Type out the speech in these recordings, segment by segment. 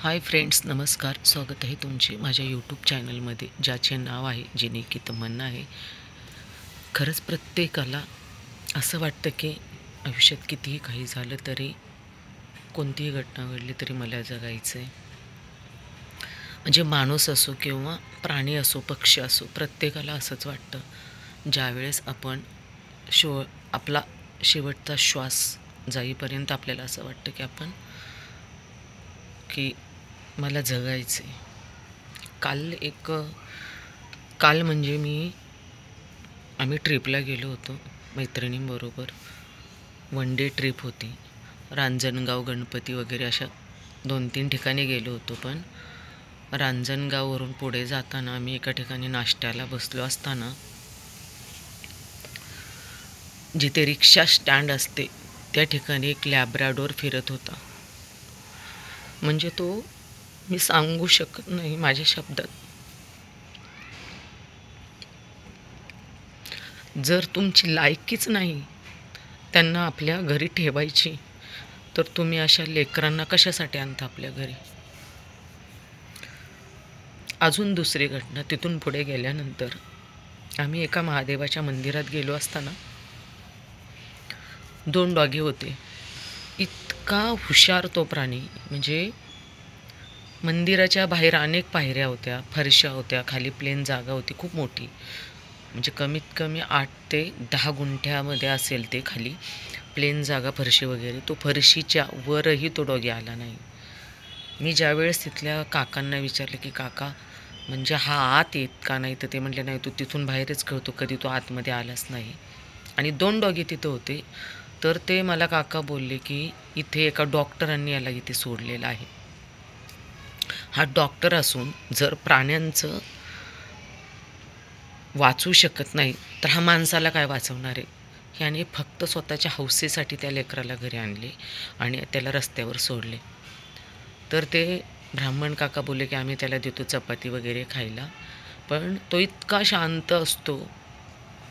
Hi friends, नमस्कार. स्वागत आहे तुमचे माझ्या यूट्यूब चॅनलमध्ये, ज्याचे नाव आहे जिने तमन्ना आहे. खरंच प्रत्येकाला असं वाटतं की आयुष्यात कितीही काही झालं तरी, कोणतीही घटना घडली तरी मला जगायचं आहे. म्हणजे माणूस असो किंवा प्राणी असो, पक्षी असो, प्रत्येकाला असंच वाटतं. ज्यावेळेस आपण आपला शेवटचा श्वास जाईपर्यंत आपल्याला असं वाटतं की मला जगायचं आहे. काल म्हणजे आम्ही ट्रिपला गेलो होतो मैत्रिणींबरोबर. वन डे ट्रिप होती. रांजणगाव, गणपती वगैरे अशा 2-3 ठिकाणी गेलो होतो. पण रांजणगाववरून पुढे जाताना आम्ही एका ठिकाणी नाश्त्याला बसलो असताना, जिथे रिक्षा स्टँड असते त्या ठिकाणी एक लॅब्राडोर फिरत होता. म्हणजे तो मी सांगू शकत नाही माझ्या शब्दात. जर तुमची लायकीच नाही त्यांना आपल्या घरी ठेवायची, तर तुम्ही अशा लेकरांना कशासाठी आणता आपल्या घरी? अजून दुसरी घटना, तिथून पुढे गेल्यानंतर आम्ही एका महादेवाच्या मंदिरात गेलो असताना 2 डॉगी होते. इतका हुशार तो प्राणी, म्हणजे मंदिराच्या बाहेर अनेक पायऱ्या होत्या, फरशा होत्या, खाली प्लेन जागा होती खूप मोठी. म्हणजे कमीत कमी 8 ते 10 गुंठ्यामध्ये असेल ते खाली प्लेन जागा, फरशी वगैरे. तो फरशीच्या वरही तो डॉगी आला नाही. मी ज्यावेळेस तिथल्या काकांना विचारलं की काका, म्हणजे हा आत येत का नाही? तर ते म्हटले नाही, तो तिथून बाहेरच खेळतो, कधी तो आतमध्ये आलाच नाही. आणि 2 डॉगी तिथं होते. तर ते मला काका बोलले की इथे एका डॉक्टरांनी याला इथे सोडलेलं आहे. हा डॉक्टर असून जर प्राण्यांचं वाचू शकत नाही, तर हा माणसाला काय वाचवणार आहे? ह्याने फक्त स्वतःच्या हौसेसाठी त्या लेकराला घरी आणले आणि त्याला रस्त्यावर सोडले. तर ते ब्राह्मण काका बोलले की आम्ही त्याला देतो चपाती वगैरे खायला. पण तो इतका शांत असतो.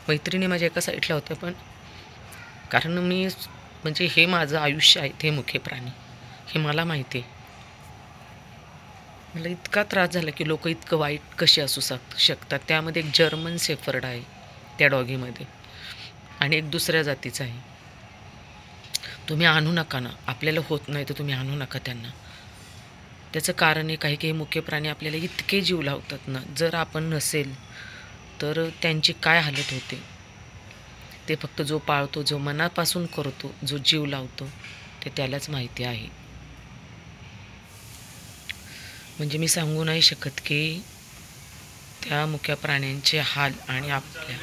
मैत्रिणी माझ्या एका साईडला होत्या, पण कारण म्हणजे हे माझं आयुष्य आहे, ते मुखे प्राणी, हे मला माहिती आहे. मला इतका त्रास झाला की लोक इतकं वाईट कसे असू शकतात. त्यामध्ये एक जर्मन शेफर्ड आहे त्या डॉगीमध्ये, आणि एक दुसऱ्या जातीचा आहे. तुम्ही आणू नका ना, आपल्याला होत नाही तर तुम्ही आणू नका त्यांना. त्याचं कारण आहे, काही काही मुख्य प्राणी आपल्याला इतके जीव लावतात ना, जर आपण नसेल तर त्यांची काय हालत होते. ते फक्त जो पाळतो, जो मनापासून करतो, जो जीव लावतो, ते त्यालाच माहिती आहे. म्हणजे मी सांगू नाही शकत की त्या मुक्या प्राण्यांचे हाल आणि आपल्या